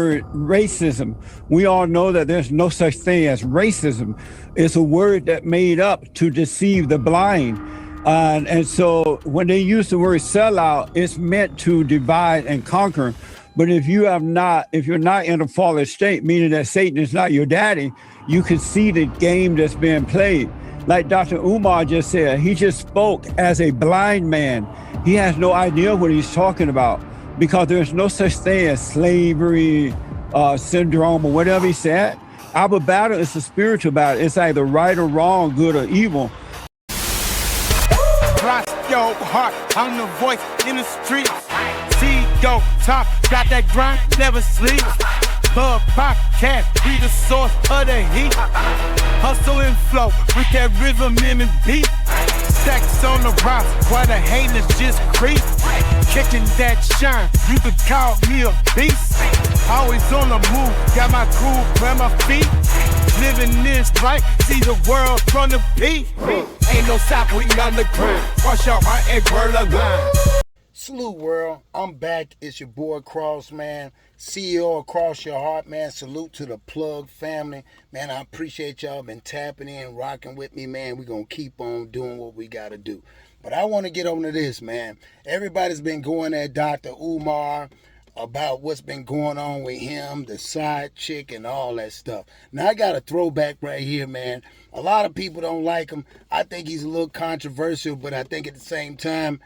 racism. We all know that there's no such thing as racism. It's a word that made up to deceive the blind. And so when they use the word sellout, it's meant to divide and conquer. But if you're not in a fallen state, meaning that Satan is not your daddy, you can see the game that's being played. Like Dr. Umar just said, he just spoke as a blind man. He has no idea what he's talking about, because there's no such thing as slavery syndrome or whatever he said. Our battle is a spiritual battle. It's either right or wrong, good or evil. Cross your heart, I'm the voice in the streets. See your top, got that grind, never sleep. Bug podcast, be the source of the heat. Hustle and flow with that rhythm and beat. Stacks on the rocks while the haters just creep. Catching that shine, you could call me a beast. Always on the move, got my crew where my feet. Living this life, see the world from the peak. Ain't no stop, we on the ground. Cross your heart and burn the line. Salute world, I'm back. It's your boy Cross, man, CEO of Cross Your Heart, man. Salute to the Plug family, man. I appreciate y'all been tapping in, rocking with me, man. We're gonna keep on doing what we gotta do. But I want to get on to this, man. Everybody's been going at Dr. Umar about what's been going on with him, the side chick and all that stuff. Now I got a throwback right here, man. A lot of people don't like him. I think he's a little controversial, but I think at the same time,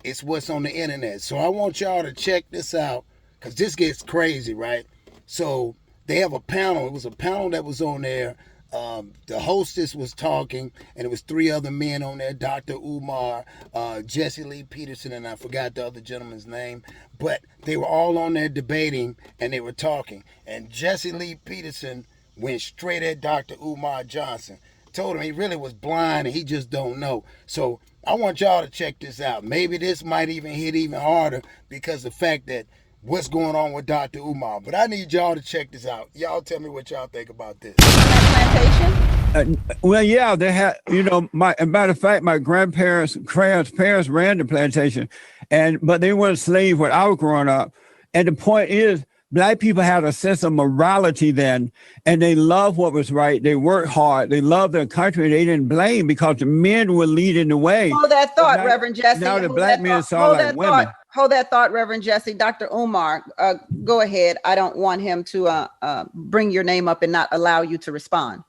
it's what's on the internet. So I want y'all to check this out, because this gets crazy, right? So they have a panel. It was a panel that was on there. The hostess was talking, and it was three other men on there, Dr. Umar, Jesse Lee Peterson, and I forgot the other gentleman's name. But they were all on there debating, and they were talking. And Jesse Lee Peterson went straight at Dr. Umar Johnson. Told him he really was blind and he just don't know. So I want y'all to check this out. Maybe this might even hit even harder because of the fact that what's going on with Dr. Umar. But I need y'all to check this out. Y'all tell me what y'all think about this. Plantation? Well, yeah, they had, matter of fact, my parents ran the plantation, but they weren't slaves when I was growing up. And the point is, Black people had a sense of morality then, and they loved what was right. They worked hard. They loved their country. They didn't blame because the men were leading the way. Hold that thought, Reverend Jesse. Now the Black men saw like women. Hold that thought, Reverend Jesse. Dr. Umar, go ahead. I don't want him to bring your name up and not allow you to respond.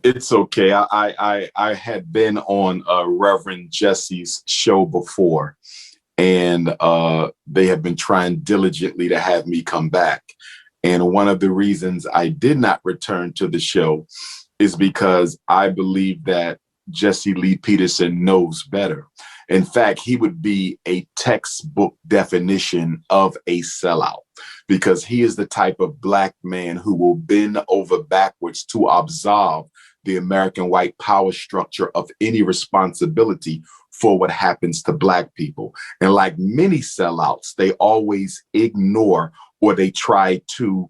It's okay. I had been on Reverend Jesse's show before, and they have been trying diligently to have me come back. And one of the reasons I did not return to the show is because I believe that Jesse Lee Peterson knows better. In fact, he would be a textbook definition of a sellout, because he is the type of Black man who will bend over backwards to absolve the American white power structure of any responsibility for what happens to Black people. And like many sellouts, they always ignore or they try to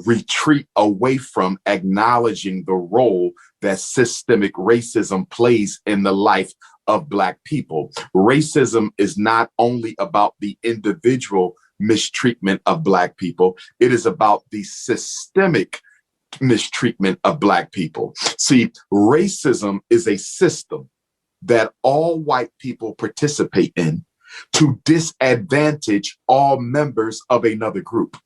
retreat away from acknowledging the role that systemic racism plays in the life of Black people. Racism is not only about the individual mistreatment of Black people, it is about the systemic mistreatment of Black people. See, racism is a system that all white people participate in to disadvantage all members of another group.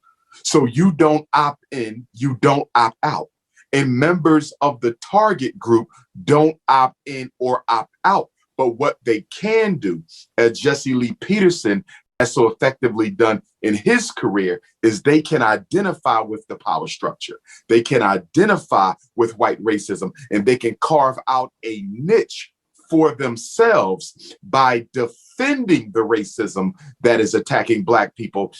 So you don't opt in, you don't opt out. And members of the target group don't opt in or opt out. But what they can do, as Jesse Lee Peterson has so effectively done in his career, is they can identify with the power structure. They can identify with white racism, and they can carve out a niche for themselves by defending the racism that is attacking Black people.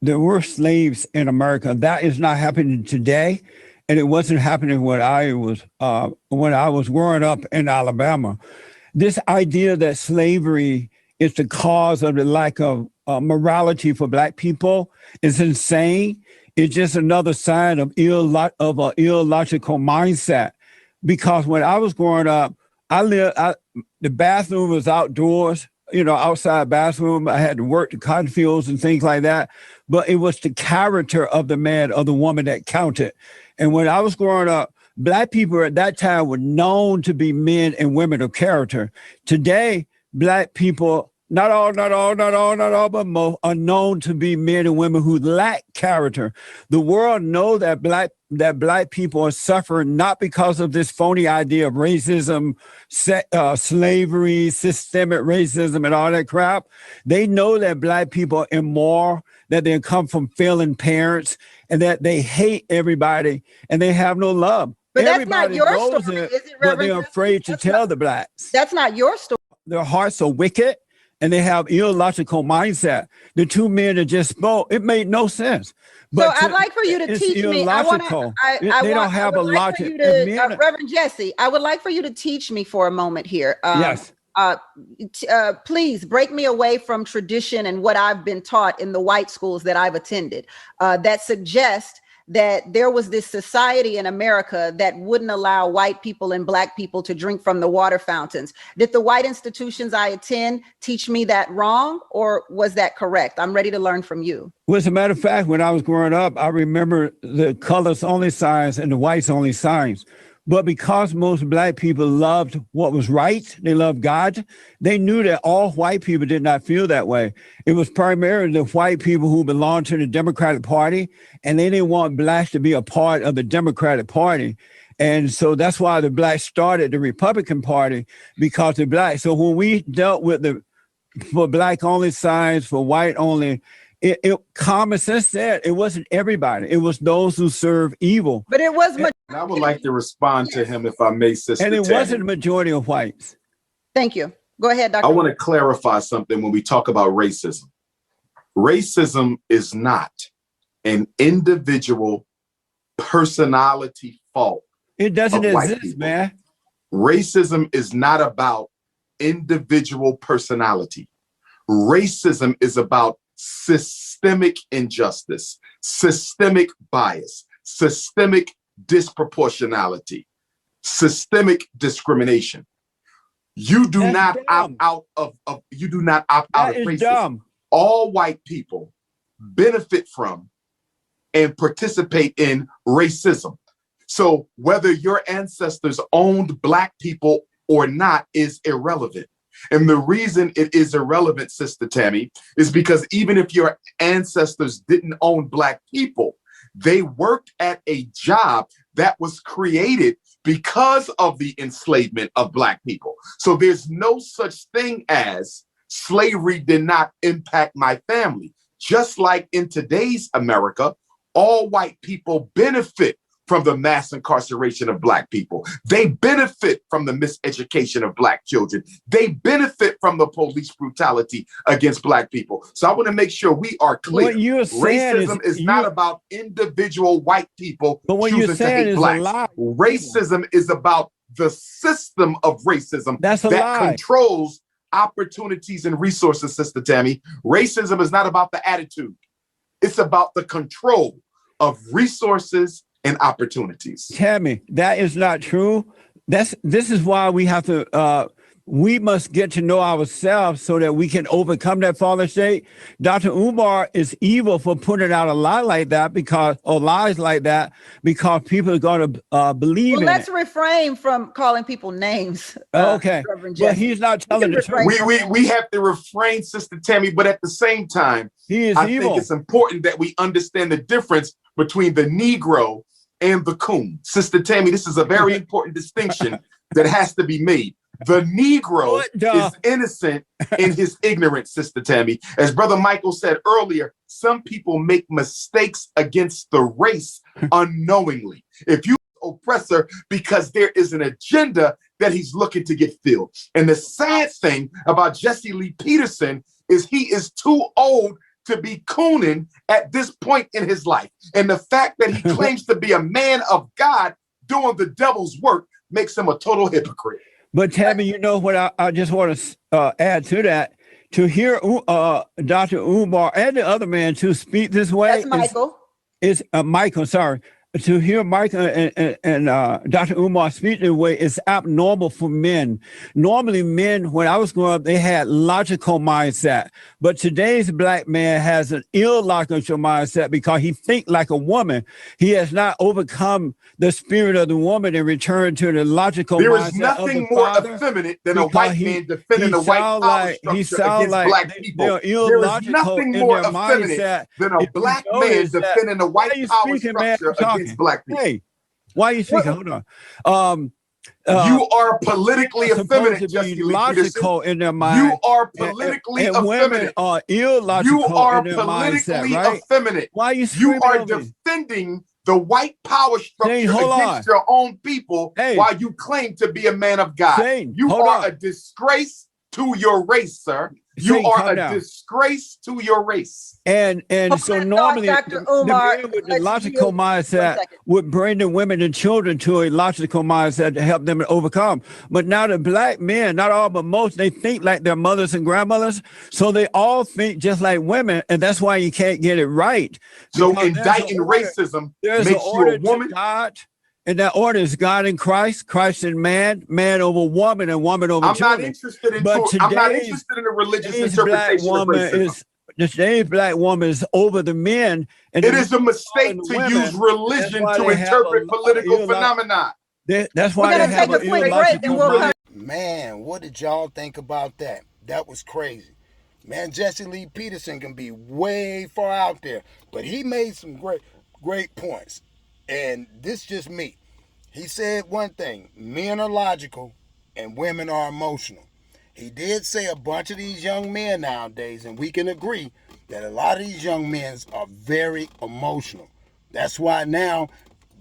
There were slaves in America. That is not happening today. And it wasn't happening when I was growing up in Alabama. This idea that slavery is the cause of the lack of morality for Black people is insane. It's just another sign of an illogical mindset. Because when I was growing up, the bathroom was outdoors. outside bathroom. I had to work the cotton fields and things like that. But it was the character of the man or the woman that counted. And when I was growing up, Black people at that time were known to be men and women of character. Today, Black people, not all, but most, are known to be men and women who lack character. The world knows that Black people are suffering not because of this phony idea of racism, slavery, systemic racism, and all that crap. They know that Black people are immoral, that they come from failing parents, and that they hate everybody, and they have no love. But Everybody that's not your knows story, it, is it, but Reverend? they're afraid to tell the Blacks. That's not your story. Their hearts are wicked, and they have illogical mindset. The two men that just spoke, it made no sense. But so I'd like for you to it's teach me. illogical. They don't have a logic. Reverend Jesse, I would like for you to teach me for a moment here. Yes. Please break me away from tradition and what I've been taught in the white schools that I've attended that suggest that there was this society in America that wouldn't allow white people and Black people to drink from the water fountains. Did the white institutions I attend teach me that wrong, or was that correct? I'm ready to learn from you. Well, as a matter of fact, when I was growing up, I remember the colors only signs and the whites only signs. But because most Black people loved what was right, they loved God, they knew that all white people did not feel that way. It was primarily the white people who belonged to the Democratic Party, and they didn't want Blacks to be a part of the Democratic Party. And so that's why the Blacks started the Republican Party, because the Blacks. So when we dealt with for Black only signs, for white only, common sense said it wasn't everybody. It was those who serve evil. But it was. And I would like to respond to him, if I may, Sister And it Tammy. wasn't a majority of whites. Thank you. Go ahead, Dr. I want to clarify something when we talk about racism. Racism is not an individual personality fault. It doesn't of white exist, people. man. Racism is not about individual personality. Racism is about systemic injustice, systemic bias, systemic disproportionality, systemic discrimination. You do not opt out of racism. Dumb. All white people benefit from and participate in racism. So whether your ancestors owned Black people or not is irrelevant. And the reason it is irrelevant, Sister Tammy, is because even if your ancestors didn't own Black people, they worked at a job that was created because of the enslavement of Black people. So there's no such thing as slavery did not impact my family. Just like in today's America, all white people benefit from the mass incarceration of Black people. They benefit from the miseducation of Black children. They benefit from the police brutality against Black people. So I want to make sure we are clear. What you're saying Racism is not about individual white people choosing to hate Blacks. Racism is about the system of racism that controls opportunities and resources, Sister Tammy. Racism is not about the attitude. It's about the control of resources and opportunities. Tammy, that is not true. This is why we have to we must get to know ourselves so that we can overcome that fallen state. Dr. Umar is evil for putting out a lie like that lies like that because people are going to believe in it. Let's refrain from calling people names. Okay, but he's not telling the truth. We have to refrain, Sister Tammy, but at the same time, I think it's important that we understand the difference between the Negro and the coon. Sister Tammy, this is a very important distinction that has to be made. The Negro is innocent in his ignorance, Sister Tammy. As Brother Michael said earlier, some people make mistakes against the race unknowingly. If you oppressor because there is an agenda that he's looking to get filled. And the sad thing about Jesse Lee Peterson is he is too old to be cooning at this point in his life. And the fact that he claims to be a man of God doing the devil's work makes him a total hypocrite. But Tammy, you know what I just want to add to that? To hear Dr. Umar and the other man to speak this way. That's Michael. Michael, sorry. to hear Michael and Dr. Umar speak in a way is abnormal for men. Normally, men, when I was growing up, they had logical mindset, but today's black man has an illogical mindset because he thinks like a woman. He has not overcome the spirit of the woman and returned to the logical There mindset is nothing of the more father, effeminate than a white man defending the white power structure against black people. they're There is illogical nothing in more their effeminate mindset. than a If you black man notice that, defending the why white are you power speaking, man? structure I'm against talking. black people. Hey, why are you speaking? Hold on. You are politically supposed effeminate, to Jesse be Lee Peterson. logical in their mind. You are politically and women effeminate. are You illogical are in their politically mindset, right? effeminate. Why are you You screaming are on me? defending the white power structure Shane, hold against on. your own people Hey. while you claim to be a man of God. Shane, You hold are on. a disgrace to your race, sir. You Shane, are calm a down. disgrace to your race. And so on, normally Dr. the Umar, men with the let's logical yield for a mindset second. would bring the women and children to a logical mindset to help them overcome. But now the black men, not all but most, they think like their mothers and grandmothers. So they all think just like women, and that's why you can't get it right. So Because indicting racism there's makes an you order a woman. to God, and that order is God in Christ, Christ in man, man over woman, and woman over I'm children. not interested in But I'm not interested in the religious interpretation of racism. Today's black woman is over the men. And It is a mistake to use religion to interpret political phenomena. That's why we're they gonna have take a quick break and we'll come. Man, what did y'all think about that? That was crazy. Man, Jesse Lee Peterson can be way far out there, but he made some great points. And this just me. He said one thing, men are logical and women are emotional. He did say a bunch of these young men nowadays, and we can agree that a lot of these young men are very emotional. That's why now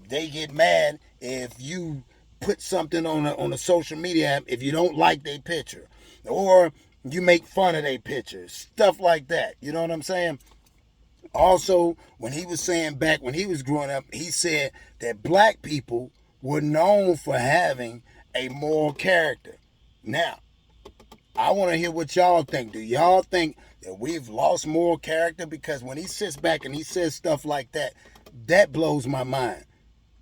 they get mad if you put something on a social media app if you don't like their picture, or you make fun of their picture, stuff like that. You know what I'm saying? Also, when he was saying back when he was growing up, he said that black people were known for having a moral character. Now, I want to hear what y'all think. Do y'all think that we've lost moral character? Because when he sits back and he says stuff like that, that blows my mind.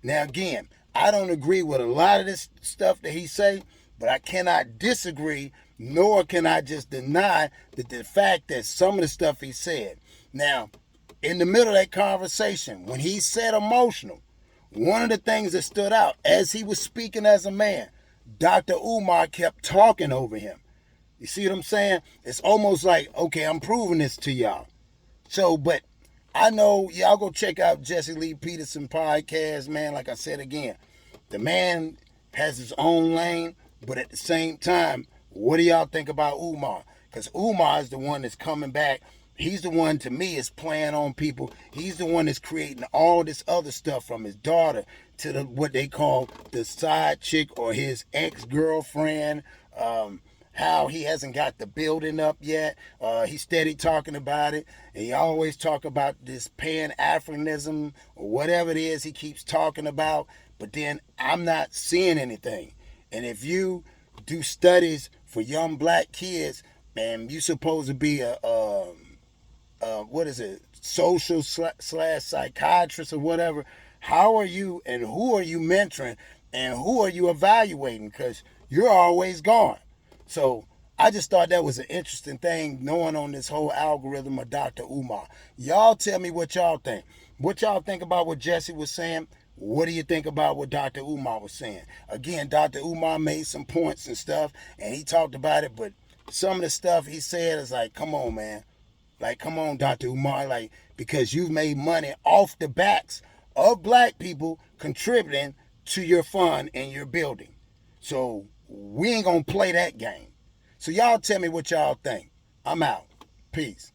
Now, again, I don't agree with a lot of this stuff that he say, but I cannot disagree, nor can I just deny the fact that some of the stuff he said. Now, in the middle of that conversation, when he said emotional, one of the things that stood out as he was speaking as a man, Dr. Umar kept talking over him. You see what I'm saying? It's almost like, okay, I'm proving this to y'all. So, but I know y'all go check out Jesse Lee Peterson podcast, man. Like I said again, the man has his own lane, but at the same time, what do y'all think about Umar? Because Umar is the one that's coming back. He's the one, to me, is playing on people. He's the one that's creating all this other stuff, from his daughter to what they call the side chick or his ex-girlfriend. How he hasn't got the building up yet. He's steady talking about it. And he always talk about this Pan-Africanism or whatever it is he keeps talking about. But then I'm not seeing anything. And if you do studies for young black kids, man, you supposed to be a social / psychiatrist or whatever. How are you and who are you mentoring and who are you evaluating? Because you're always gone. So I just thought that was an interesting thing, knowing on this whole algorithm of Dr. Umar. Y'all tell me what y'all think. What y'all think about what Jesse was saying? What do you think about what Dr. Umar was saying? Again, Dr. Umar made some points and stuff, and he talked about it, but some of the stuff he said is like, come on, man. Like, come on, Dr. Umar, like, because you've made money off the backs of black people contributing to your fund and your building. So we ain't gonna play that game. So y'all tell me what y'all think. I'm out. Peace.